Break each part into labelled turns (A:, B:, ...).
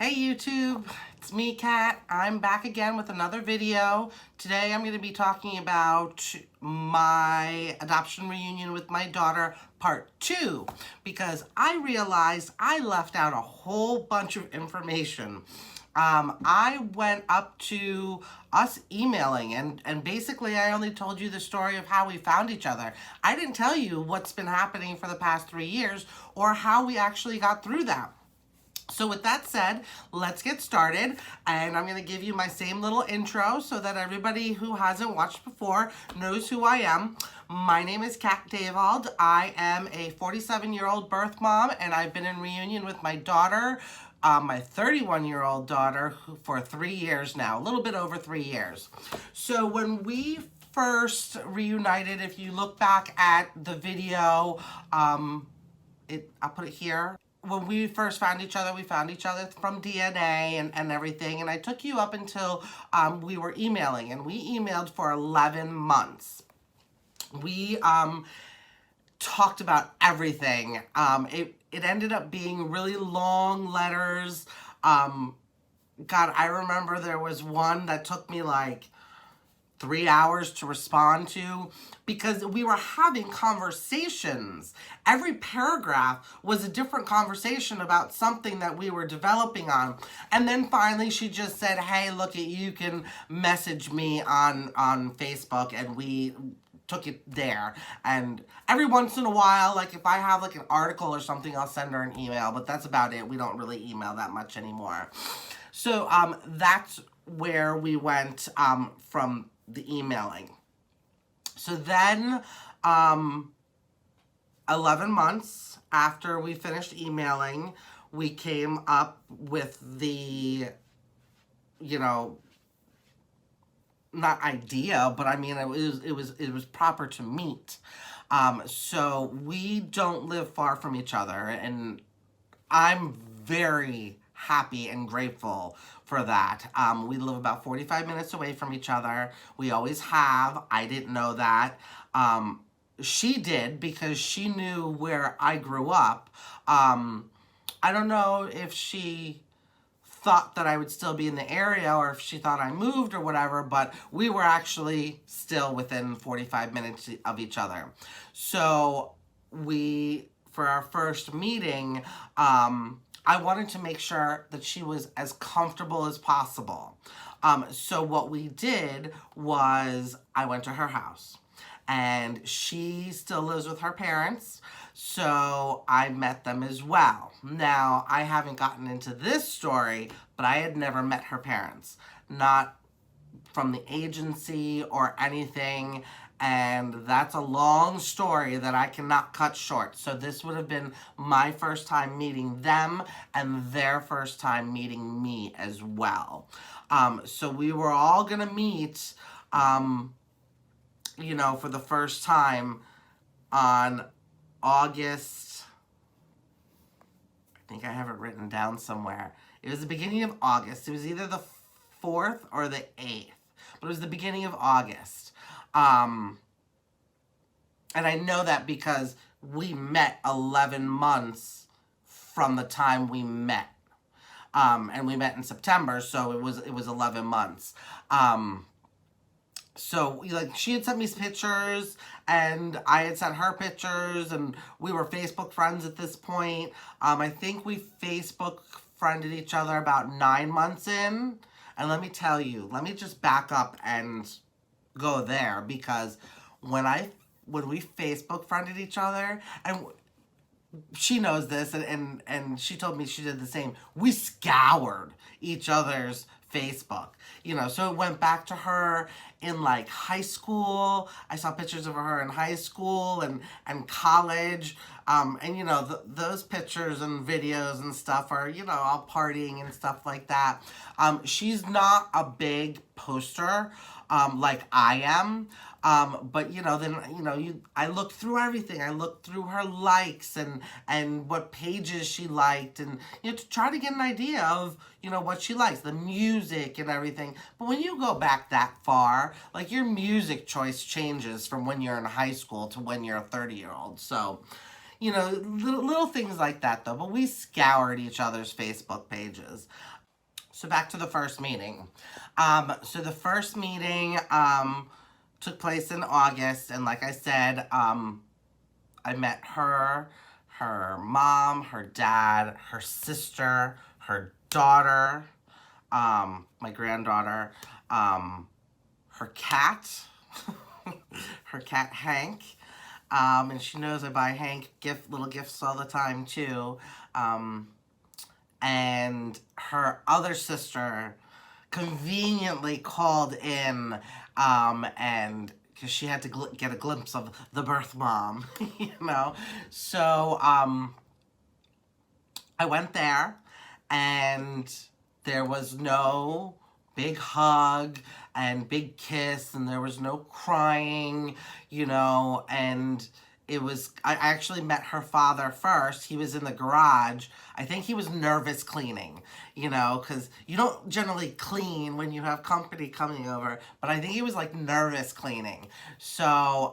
A: Hey YouTube, it's me, Kat. I'm back again with another video. Today I'm going to be talking about my adoption reunion with my daughter, part 2, because I realized I left out a whole bunch of information. I went up to us emailing and basically I only told you the story of how we found each other. I didn't tell you what's been happening for the past 3 years or how we actually got through that. So with that said, let's get started, and I'm going to give you my same little intro so that everybody who hasn't watched before knows who I am. My name is Kat Davald. I am a 47-year-old birth mom, and I've been in reunion with my daughter, my 31-year-old daughter, for 3 years now, a little bit over 3 years. So when we first reunited, if you look back at the video, I'll put it here. When we first found each other, we found each other from DNA and everything. And I took you up until we were emailing. And we emailed for 11 months. We talked about everything. It ended up being really long letters. God, I remember there was one that took me like 3 hours to respond to because we were having conversations. Every paragraph was a different conversation about something that we were developing on. And then finally she just said, hey, look, you can message me on Facebook, and we took it there. And every once in a while, like if I have like an article or something, I'll send her an email, but that's about it. We don't really email that much anymore. So that's where we went from the emailing. So then 11 months after we finished emailing, we came up with the, not idea, but I mean, it was proper to meet. So we don't live far from each other, and I'm very happy and grateful for that. We live about 45 minutes away from each other. We always have. I didn't know that. She did, because she knew where I grew up. I don't know if she thought that I would still be in the area or if she thought I moved or whatever, but we were actually still within 45 minutes of each other. So for our first meeting, I wanted to make sure that she was as comfortable as possible. So what we did was I went to her house, and she still lives with her parents, so I met them as well. Now, I haven't gotten into this story, but I had never met her parents, not from the agency or anything, and that's a long story that I cannot cut short. So this would have been my first time meeting them and their first time meeting me as well. So we were all gonna meet, for the first time on August, I think I have it written down somewhere. It was the beginning of August. It was either the 4th or the 8th, but it was the beginning of August. And I know that because we met 11 months from the time we met. And we met in September, so it was 11 months. So, like, she had sent me pictures, and I had sent her pictures, and we were Facebook friends at this point. I think we Facebook friended each other about 9 months in. And let me tell you, let me just back up and go there, because when we Facebook friended each other, and she knows this, and she told me she did the same, we scoured each other's Facebook, so it went back to her in like high school. I saw pictures of her in high school and college, and those pictures and videos and stuff are, all partying and stuff like that. She's not a big poster like I am. But I looked through everything. I looked through her likes and what pages she liked, and to try to get an idea of what she likes, the music and everything. But when you go back that far, like, your music choice changes from when you're in high school to when you're a 30-year-old. So little things like that, though. But we scoured each other's Facebook pages. So back to the first meeting. So the first meeting took place in August, and like I said, I met her mom, her dad, her sister, her daughter, my granddaughter, her cat, her cat Hank, and she knows I buy Hank little gifts all the time too, and her other sister conveniently called in, and because she had to get a glimpse of the birth mom, you know. So I went there, and there was no big hug and big kiss, and there was no crying, you know, and I actually met her father first. He was in the garage. I think he was nervous cleaning, you know, because you don't generally clean when you have company coming over, but I think he was like nervous cleaning. So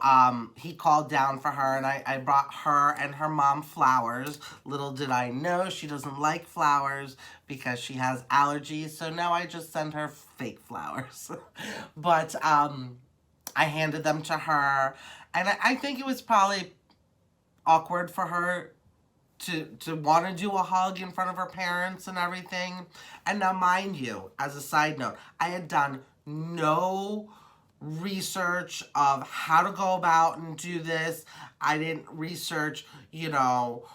A: he called down for her, and I brought her and her mom flowers. Little did I know she doesn't like flowers because she has allergies, so now I just send her fake flowers. But I handed them to her, and I think it was probably awkward for her to want to do a hug in front of her parents and everything. And now, mind you, as a side note, I had done no research of how to go about and do this. I didn't research, you know,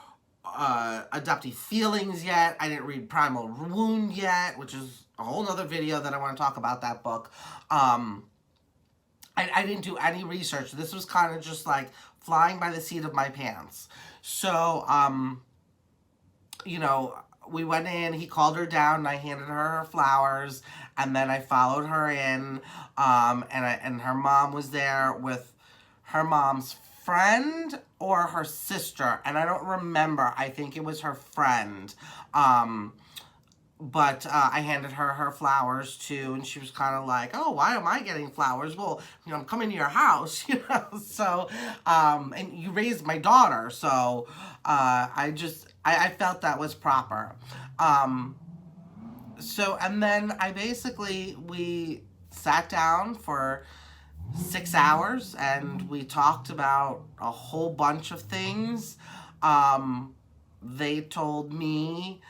A: adoptee feelings yet. I didn't read Primal Wound yet, which is a whole nother video that I want to talk about that book. I didn't do any research. This was kind of just like flying by the seat of my pants. So, you know, we went in, he called her down, and I handed her flowers, and then I followed her in, and her mom was there with her mom's friend or her sister, and I don't remember. I think it was her friend. But I handed her flowers too, and she was kind of like, "Oh, why am I getting flowers?" Well, you know, I'm coming to your house, you know. So, and you raised my daughter, so I felt that was proper. So, and then we sat down for 6 hours, and we talked about a whole bunch of things. They told me.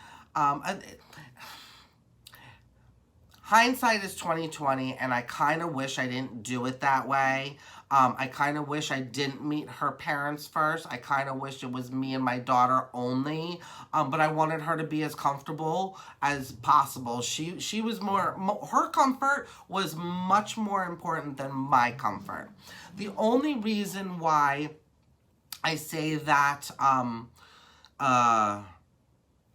A: Hindsight is 20/20, and I kind of wish I didn't do it that way. I kind of wish I didn't meet her parents first. I kind of wish it was me and my daughter only, but I wanted her to be as comfortable as possible. She was her comfort was much more important than my comfort. The only reason why I say that,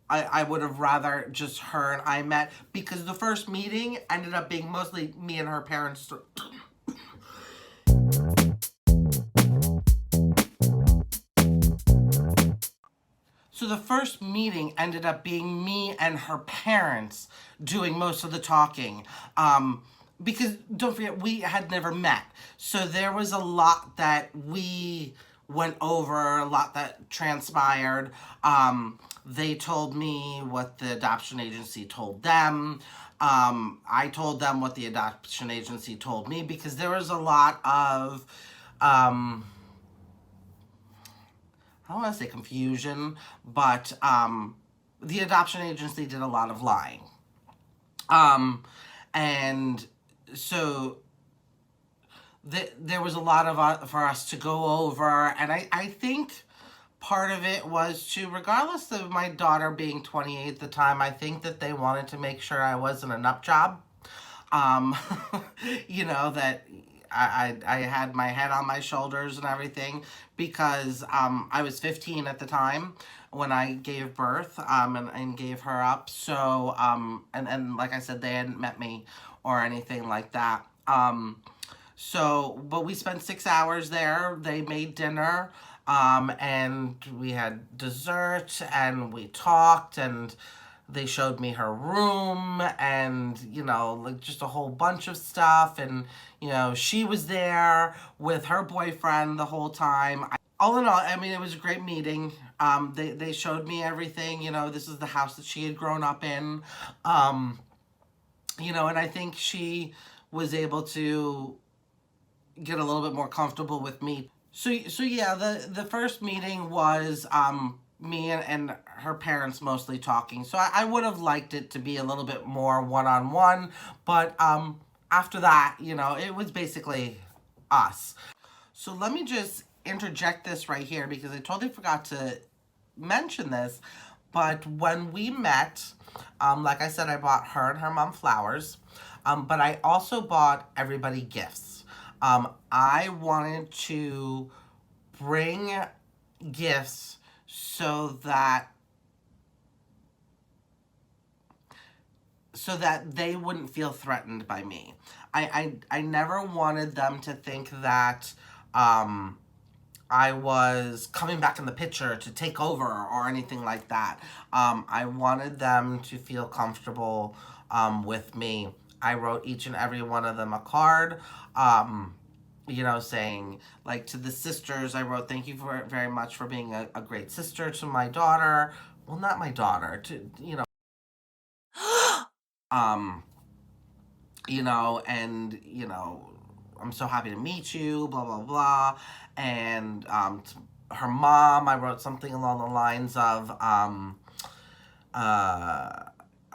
A: I would have rather just her and I met, because the first meeting ended up being mostly me and her parents. So the first meeting ended up being me and her parents doing most of the talking. Because don't forget, we had never met. So there was a lot that we went over, a lot that transpired. They told me what the adoption agency told them. I told them what the adoption agency told me, because there was a lot of, I don't want to say confusion, but the adoption agency did a lot of lying. And so there was a lot for us to go over, and I think part of it was regardless of my daughter being 28 at the time, I think that they wanted to make sure I wasn't a nut job. You know, that I had my head on my shoulders and everything, because I was 15 at the time when I gave birth, and gave her up. So, and like I said, they hadn't met me or anything like that. So, but we spent 6 hours there. They made dinner, and we had dessert, and we talked, and they showed me her room, and, you know, like just a whole bunch of stuff. And, you know, she was there with her boyfriend the whole time. All in all, I mean, it was a great meeting. They showed me everything. You know, this is the house that she had grown up in. and I think she was able to get a little bit more comfortable with me. So yeah, the first meeting was me and her parents mostly talking. So I would have liked it to be a little bit more one-on-one, but after that, it was basically us. So let me just interject this right here because I totally forgot to mention this. But when we met, like I said, I bought her and her mom flowers, but I also bought everybody gifts. I wanted to bring gifts so that they wouldn't feel threatened by me. I never wanted them to think that I was coming back in the picture to take over or anything like that. I wanted them to feel comfortable with me. I wrote each and every one of them a card, saying, like, to the sisters, I wrote, thank you very much for being a great sister to my daughter. Well, not my daughter, um, and, I'm so happy to meet you, blah, blah, blah. And her mom, I wrote something along the lines of,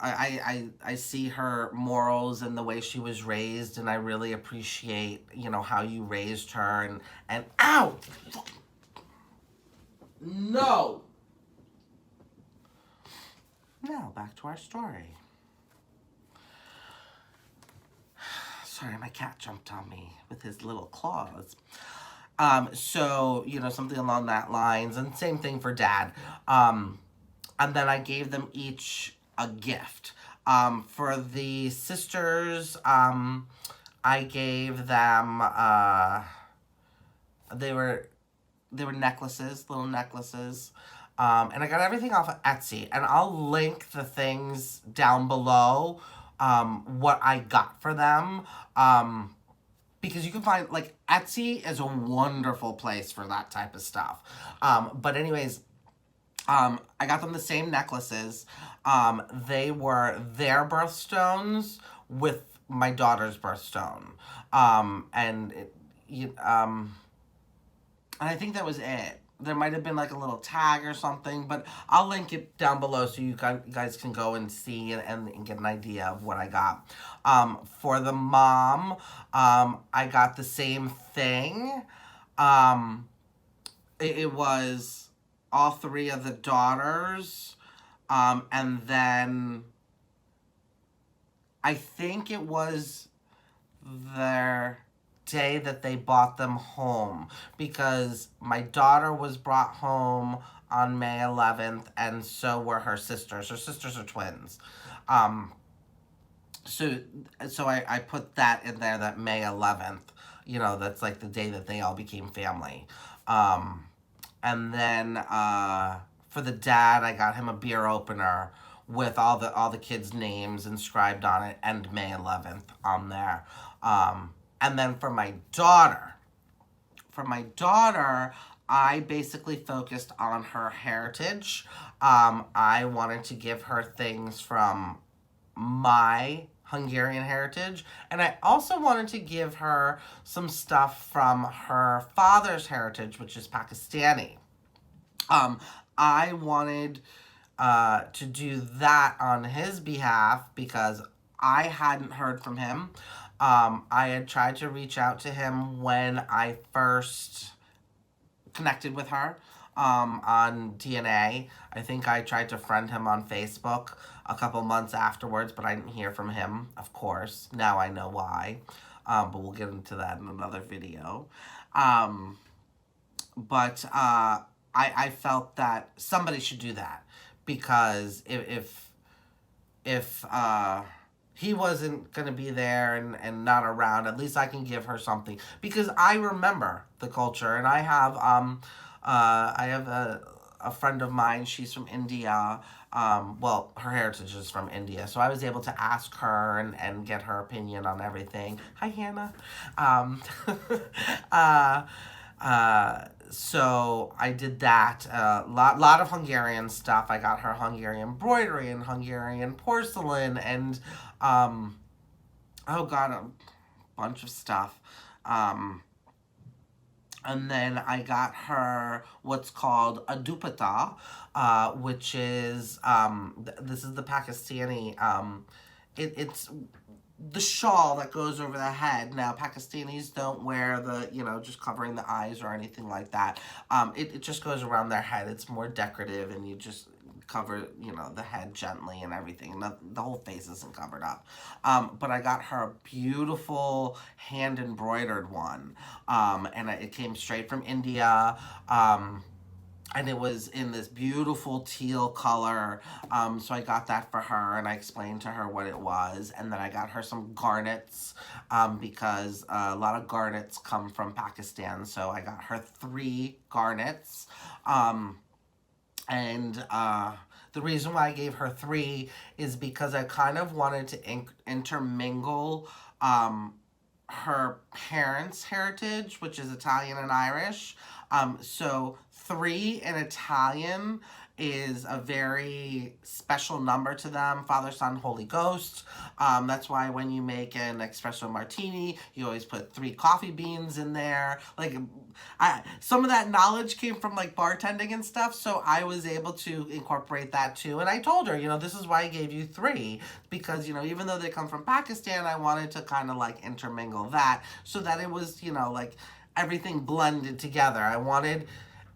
A: I see her morals and the way she was raised, and I really appreciate, how you raised her, and ow! No! Now, back to our story. Sorry, my cat jumped on me with his little claws. So, something along that lines, and same thing for Dad. And then I gave them each a gift. For the sisters, I gave them, they were necklaces, little necklaces. And I got everything off of Etsy, and I'll link the things down below, what I got for them. Because you can find, like, Etsy is a wonderful place for that type of stuff. But anyways, I got them the same necklaces. They were their birthstones with my daughter's birthstone. And I think that was it. There might have been like a little tag or something, but I'll link it down below so you guys can go and see and get an idea of what I got. For the mom, I got the same thing. It was all three of the daughters, and then I think it was their day that they brought them home, because my daughter was brought home on May 11th, and so were her sisters. Her sisters are twins. So I put that in there, that May 11th, that's like the day that they all became family. And then for the dad, I got him a beer opener with all the kids' names inscribed on it, and May 11th on there. And then for my daughter, I basically focused on her heritage. I wanted to give her things from my Hungarian heritage, and I also wanted to give her some stuff from her father's heritage, which is Pakistani. I wanted to do that on his behalf because I hadn't heard from him. I had tried to reach out to him when I first connected with her on DNA. I think I tried to friend him on Facebook a couple months afterwards, but I didn't hear from him, of course. Now I know why, but we'll get into that in another video. But I felt that somebody should do that, because if he wasn't going to be there and not around, at least I can give her something, because I remember the culture. And I have a friend of mine, she's from India. Well, her heritage is from India, so I was able to ask her and get her opinion on everything. Hi, Hannah. So I did that. Lot of Hungarian stuff. I got her Hungarian embroidery and Hungarian porcelain, and oh God, a bunch of stuff. Um, and then I got her what's called a dupatta, which is, this is the Pakistani, it's the shawl that goes over the head. Now, Pakistanis don't wear the, just covering the eyes or anything like that. It just goes around their head. It's more decorative, and you just cover, the head gently and everything. The whole face isn't covered up. But I got her a beautiful hand embroidered one. And it came straight from India. And it was in this beautiful teal color. So I got that for her, and I explained to her what it was. And then I got her some garnets, because a lot of garnets come from Pakistan. So I got her 3 garnets. And the reason why I gave her 3 is because I kind of wanted to intermingle her parents' heritage, which is Italian and Irish. So 3 in Italian is a very special number to them. Father, Son, Holy Ghost. That's why when you make an espresso martini, you always put 3 coffee beans in there. Like, some of that knowledge came from like bartending and stuff, so I was able to incorporate that too. And I told her, this is why I gave you 3, because, even though they come from Pakistan, I wanted to kind of like intermingle that so that it was, like everything blended together. I wanted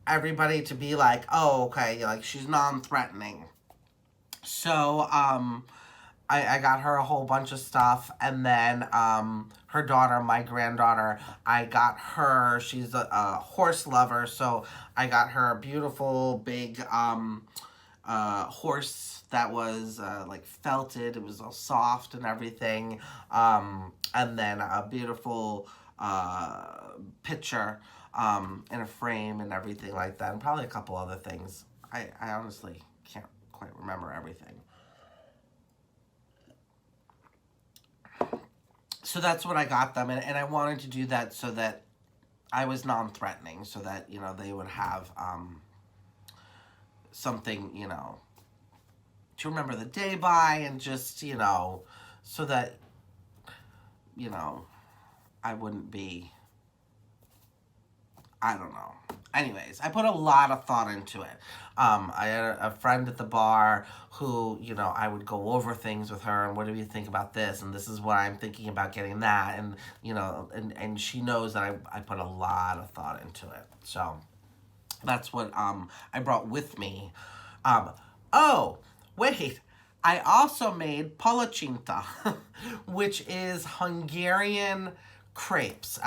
A: everybody to be like, oh, okay, like she's non-threatening. So, I got her a whole bunch of stuff, and then her daughter, my granddaughter, I got her, she's a horse lover, so I got her a beautiful big horse that was like felted. It was all soft and everything, and then a beautiful picture in a frame and everything like that, and probably a couple other things. I honestly can't quite remember everything. So that's what I got them, and I wanted to do that so that I was non-threatening, so that, they would have something, to remember the day by, and just, so that, I wouldn't be, I don't know. Anyways, I put a lot of thought into it. I had a friend at the bar who, I would go over things with her, and what do you think about this? And this is what I'm thinking about getting that. And, and she knows that I put a lot of thought into it. So that's what I brought with me. Oh, wait. I also made palacinta, which is Hungarian crepes.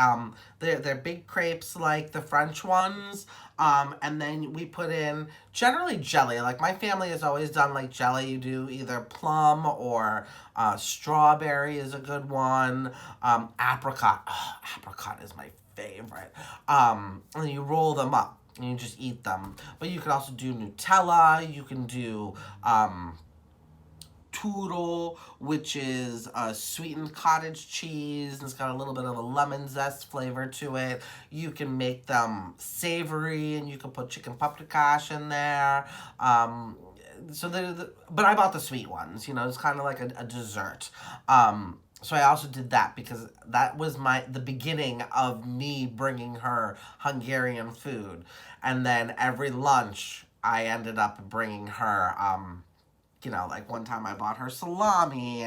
A: They're big crepes like the French ones. And then we put in generally jelly. Like my family has always done like jelly. You do either plum or strawberry is a good one. Apricot. Oh, apricot is my favorite. And you roll them up and you just eat them. But you can also do Nutella. You can do Toodle, which is a sweetened cottage cheese, and it's got a little bit of a lemon zest flavor to it. You can make them savory, and you can put chicken paprikash in there. But I bought the sweet ones, it's kind of like a dessert. So I also did that because that was the beginning of me bringing her Hungarian food. And then every lunch, I ended up bringing her, like one time I bought her salami,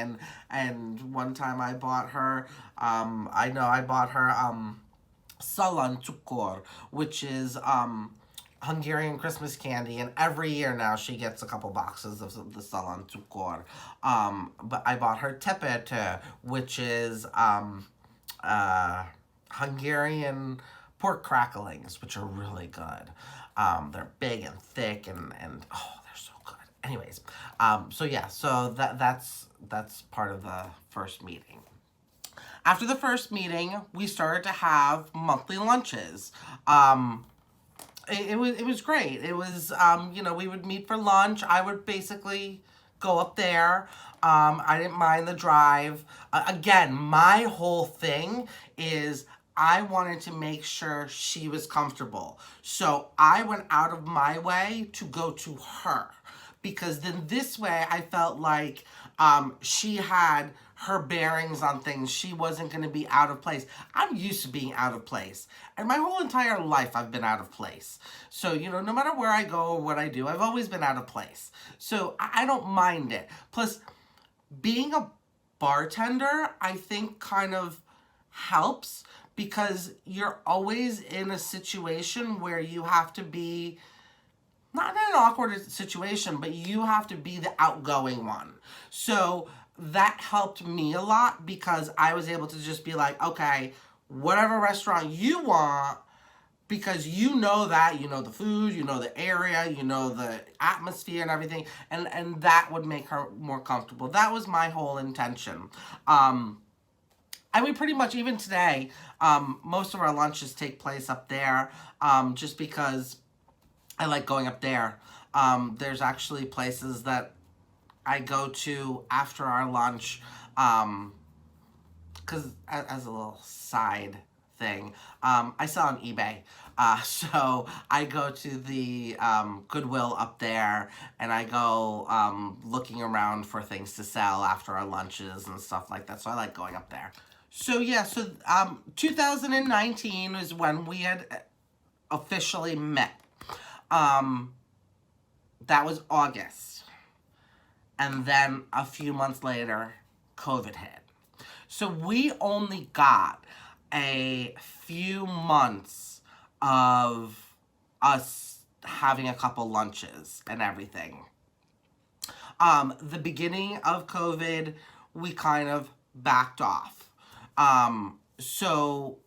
A: and one time I bought her, I bought her szalancukor, which is Hungarian Christmas candy, and every year now she gets a couple boxes of the szalancukor. But I bought her tepete, which is Hungarian pork cracklings, which are really good. They're big and thick, and oh, they're so good. Anyways, so that's part of the first meeting. After the first meeting, we started to have monthly lunches. It was great. It was, we would meet for lunch. I would basically go up there. I didn't mind the drive. Again, my whole thing is I wanted to make sure she was comfortable. So I went out of my way to go to her. Because then this way I felt like She had her bearings on things. She wasn't going to be out of place. I'm used to being out of place. And my whole entire life, I've been out of place. So, you know, no matter where I go or what I do, I've always been out of place. So I don't mind it. Plus, being a bartender, I think kind of helps because you're always in a situation where you have to be not in an awkward situation, but you have to be the outgoing one. So that helped me a lot because I was able to just be like, okay, whatever restaurant you want, because you know that, you know the food, you know the area, you know the atmosphere and everything, and that would make her more comfortable. That was my whole intention. I mean, pretty much even today, most of our lunches take place up there, just because I like going up there. There's actually places that I go to after our lunch, because as a little side thing, I sell on eBay. So I go to the Goodwill up there, and I go looking around for things to sell after our lunches and stuff like that. So I like going up there. So yeah, so 2019 is when we had officially met. That was August. And then a few months later, COVID hit. So we only got a few months of us having a couple lunches and everything. The beginning of COVID, we kind of backed off. So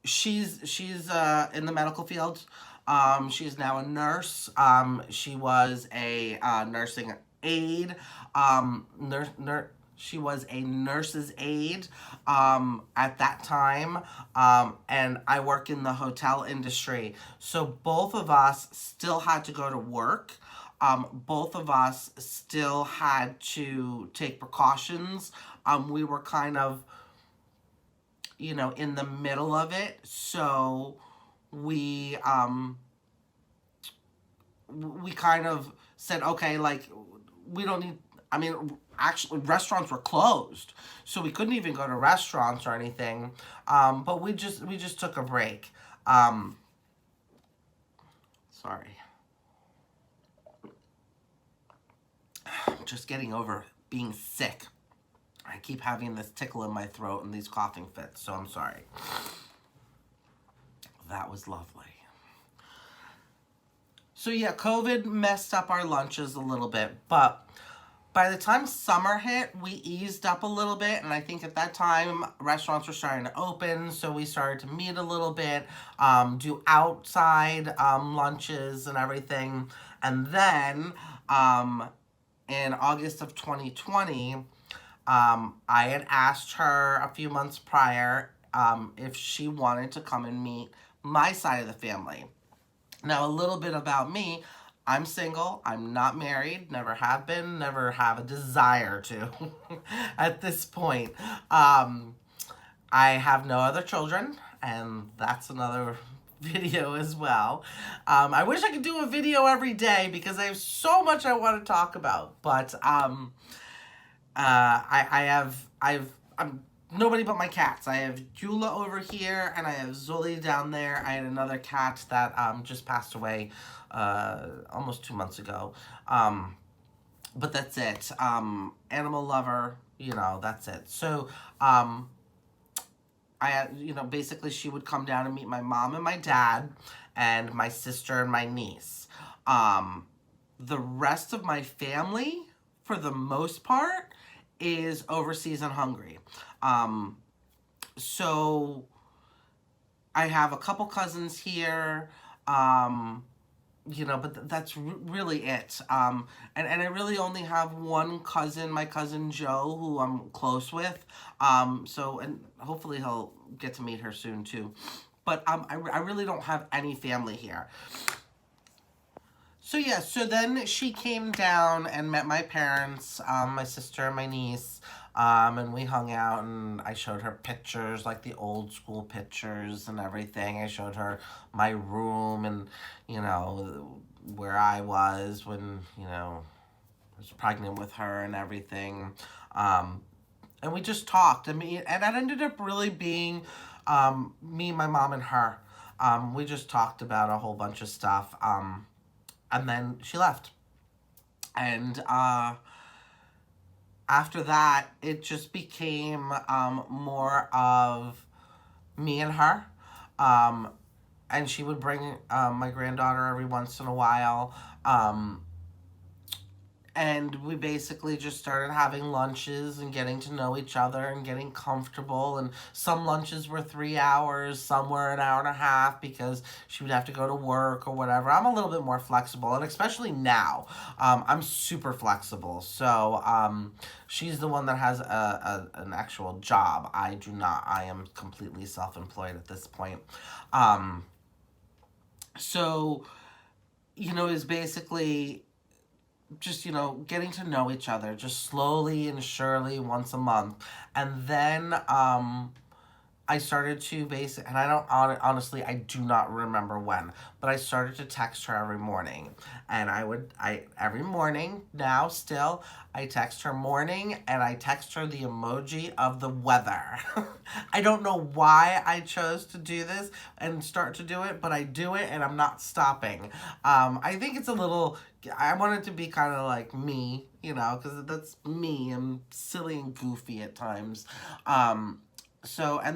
A: she's in the medical field. She's now a nurse. She was a nursing aide. She was a nurse's aide at that time, and I work in the hotel industry. So both of us still had to go to work. Both of us still had to take precautions. We were kind of, you know, in the middle of it. So we kind of said, okay, like, we don't need, I mean, actually, restaurants were closed, so we couldn't even go to restaurants or anything, but we just took a break. Sorry. Just getting over being sick. I keep having this tickle in my throat and these coughing fits, so I'm sorry. That was lovely. So yeah, COVID messed up our lunches a little bit, but by the time summer hit, we eased up a little bit, and I think at that time, restaurants were starting to open, so we started to meet a little bit, do outside lunches and everything, and then in August of 2020, I had asked her a few months prior if she wanted to come and meet my side of the family. Now, a little bit about me. I'm single. I'm not married. Never have been. Never have a desire to at this point. I have no other children, and that's another video as well. I wish I could do a video every day because I have so much I want to talk about, but I'm nobody but my cats. I have Jula over here, and I have Zuli down there. I had another cat that just passed away almost 2 months ago. But that's it. Animal lover, you know, that's it. So, basically she would come down and meet my mom and my dad and my sister and my niece. The rest of my family, for the most part, is overseas and hungry. So I have a couple cousins here, but that's really it. And I really only have one cousin, my cousin Joe, who I'm close with. And hopefully he'll get to meet her soon too. But I really don't have any family here. So yeah, so then she came down and met my parents, my sister and my niece, and we hung out, and I showed her pictures, like the old school pictures and everything. I showed her my room and, where I was when, was pregnant with her and everything. And we just talked. I mean, and that ended up really being me, my mom, and her. We just talked about a whole bunch of stuff. And then she left. And after that, it just became more of me and her. And she would bring my granddaughter every once in a while. And we basically just started having lunches and getting to know each other and getting comfortable. And some lunches were 3 hours, some were an hour and a half because she would have to go to work or whatever. I'm a little bit more flexible, and especially now, I'm super flexible. So she's the one that has an actual job. I do not. I am completely self-employed at this point. So, is basically just, getting to know each other just slowly and surely once a month. And then I started to and I don't, honestly, I do not remember when, but I started to text her every morning. And every morning now still, I text her morning and I text her the emoji of the weather. I don't know why I chose to do this and start to do it, but I do it and I'm not stopping. I think it's I want it to be kind of like me, because that's me. I'm silly and goofy at times. And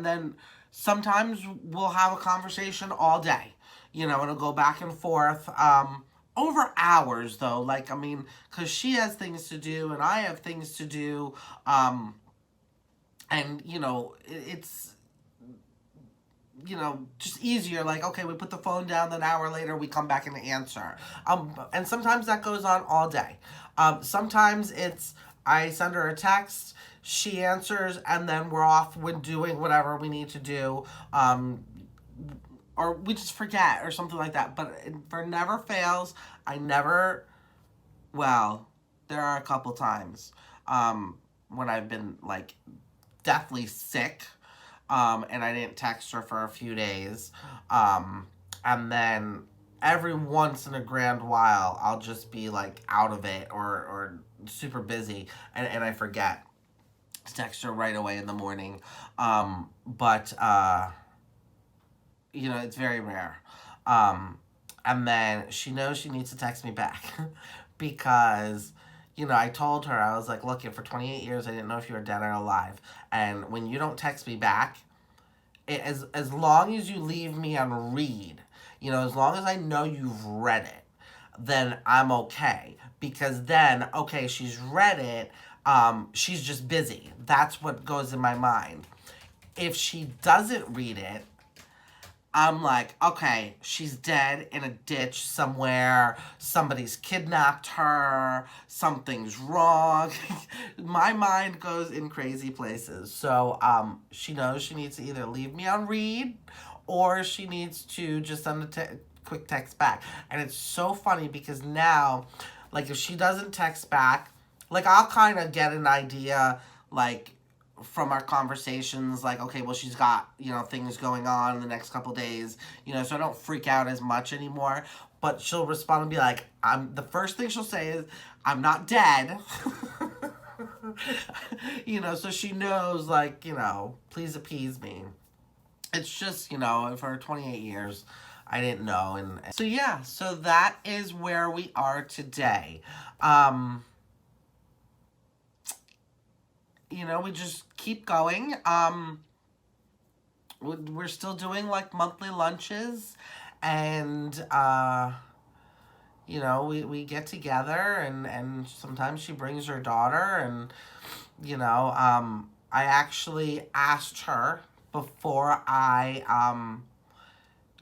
A: then sometimes we'll have a conversation all day, it'll go back and forth, over hours though, because she has things to do and I have things to do, and, it's, just easier, okay, we put the phone down, then an hour later we come back and answer, and sometimes that goes on all day. Sometimes I send her a text, she answers, and then we're off with doing whatever we need to do, or we just forget or something like that. But it never fails. There are a couple times when I've been deathly sick, and I didn't text her for a few days, and then every once in a grand while I'll just be out of it or super busy, and I forget to text her right away in the morning. But it's very rare. And then she knows she needs to text me back because, I told her, I was like, look, for 28 years, I didn't know if you were dead or alive. And when you don't text me back, as long as you leave me on read, as long as I know you've read it, then I'm okay. Because then, okay, she's read it, she's just busy. That's what goes in my mind. If she doesn't read it, I'm like, okay, she's dead in a ditch somewhere. Somebody's kidnapped her. Something's wrong. My mind goes in crazy places. So she knows she needs to either leave me on read or she needs to just send a quick text back. And it's so funny because now, if she doesn't text back, I'll kind of get an idea, from our conversations, okay, well, she's got, things going on in the next couple days, so I don't freak out as much anymore. But she'll respond and be like, the first thing she'll say is, I'm not dead. So she knows, please appease me. It's just, for 28 years, I didn't know. And so, yeah, so that is where we are today. We just keep going. We're still doing monthly lunches, and we get together, and sometimes she brings her daughter, and I actually asked her before I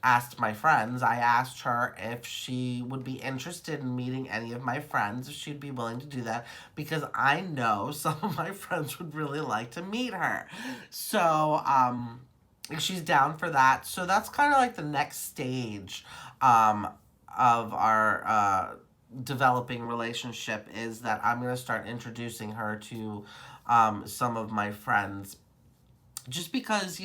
A: asked my friends. I asked her if she would be interested in meeting any of my friends, if she'd be willing to do that, because I know some of my friends would really like to meet her. So, she's down for that. So that's kind of the next stage of our developing relationship, is that I'm going to start introducing her to some of my friends. Just because,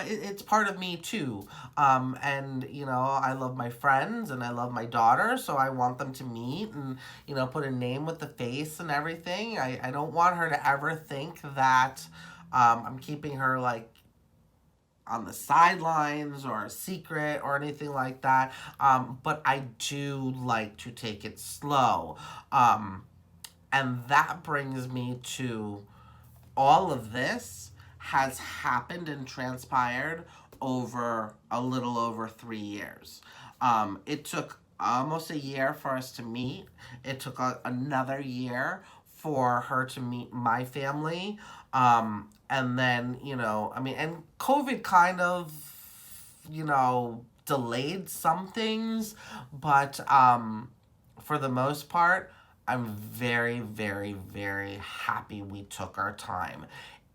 A: it's part of me too. And, you know, I love my friends and I love my daughter, so I want them to meet and, you know, put a name with the face and everything. I don't want her to ever think that I'm keeping her, like, on the sidelines or a secret or anything like that. But I do like to take it slow. And that brings me to all of this has happened and transpired over a little over 3 years. It took almost a year for us to meet. It took another year for her to meet my family. And then, you know, I mean, and COVID kind of, you know, delayed some things, but for the most part, I'm very, very, very happy we took our time.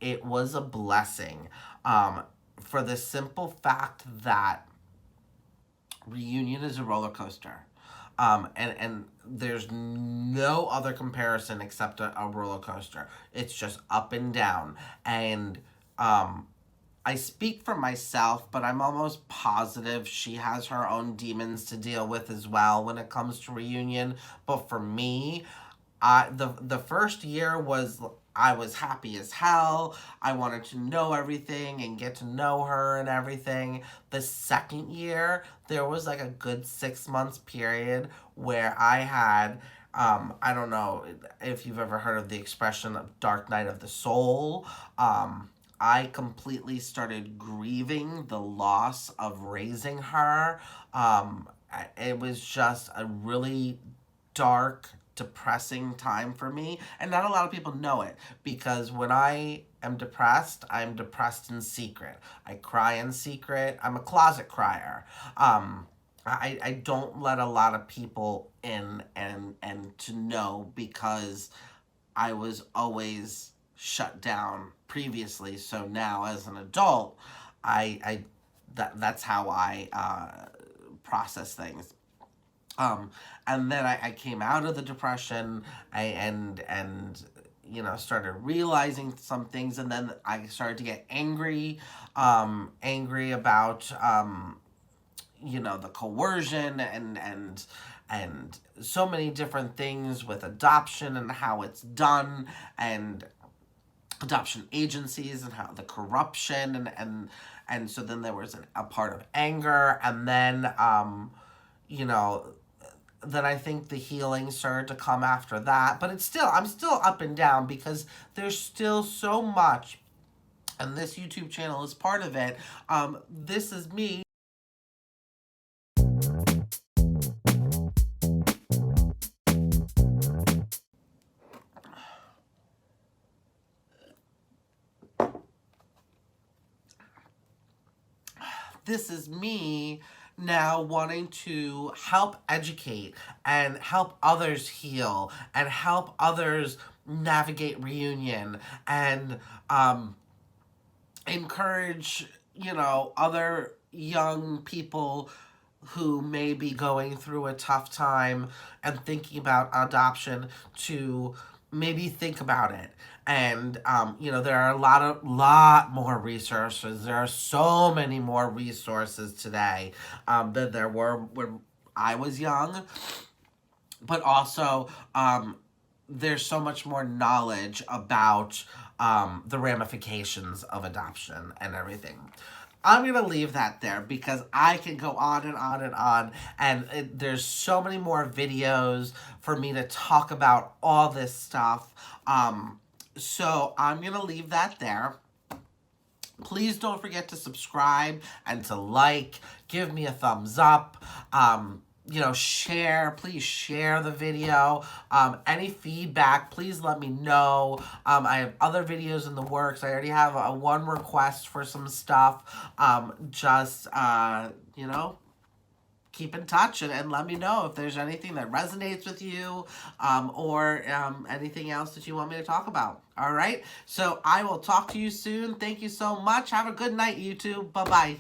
A: It was a blessing, for the simple fact that reunion is a roller coaster. And there's no other comparison except a roller coaster. It's just up and down. And I speak for myself, but I'm almost positive she has her own demons to deal with as well when it comes to reunion. But for me, the first year was, I was happy as hell. I wanted to know everything and get to know her and everything. The second year, there was like a good 6 months period where I had, I don't know if you've ever heard of the expression of dark night of the soul. I completely started grieving the loss of raising her. It was just a really dark, depressing time for me, and not a lot of people know it, because when I am depressed, I'm depressed in secret. I cry in secret. I'm a closet crier. I don't let a lot of people in and to know, because I was always shut down previously. So now as an adult, that's how I process things. And then I came out of the depression, and you know, started realizing some things, and then I started to get angry, angry about you know, the coercion and so many different things with adoption and how it's done, and adoption agencies and how the corruption, and so then there was a part of anger, and then you know, then I think the healing started to come after that. But I'm still up and down, because there's still so much, and this YouTube channel is part of it. This is me. This is me now wanting to help educate and help others heal and help others navigate reunion, and encourage, you know, other young people who may be going through a tough time and thinking about adoption to maybe think about it. And you know, there are a lot more resources. There are so many more resources today than there were when I was young. But also, there's so much more knowledge about the ramifications of adoption and everything. I'm going to leave that there, because I can go on and on and on, and there's so many more videos for me to talk about all this stuff. So I'm going to leave that there. Please don't forget to subscribe and to like, give me a thumbs up, you know, share, please share the video. Any feedback, please let me know. I have other videos in the works. I already have one request for some stuff. Just, you know, keep in touch and let me know if there's anything that resonates with you, or anything else that you want me to talk about. All right? So I will talk to you soon. Thank you so much. Have a good night, YouTube. Bye-bye.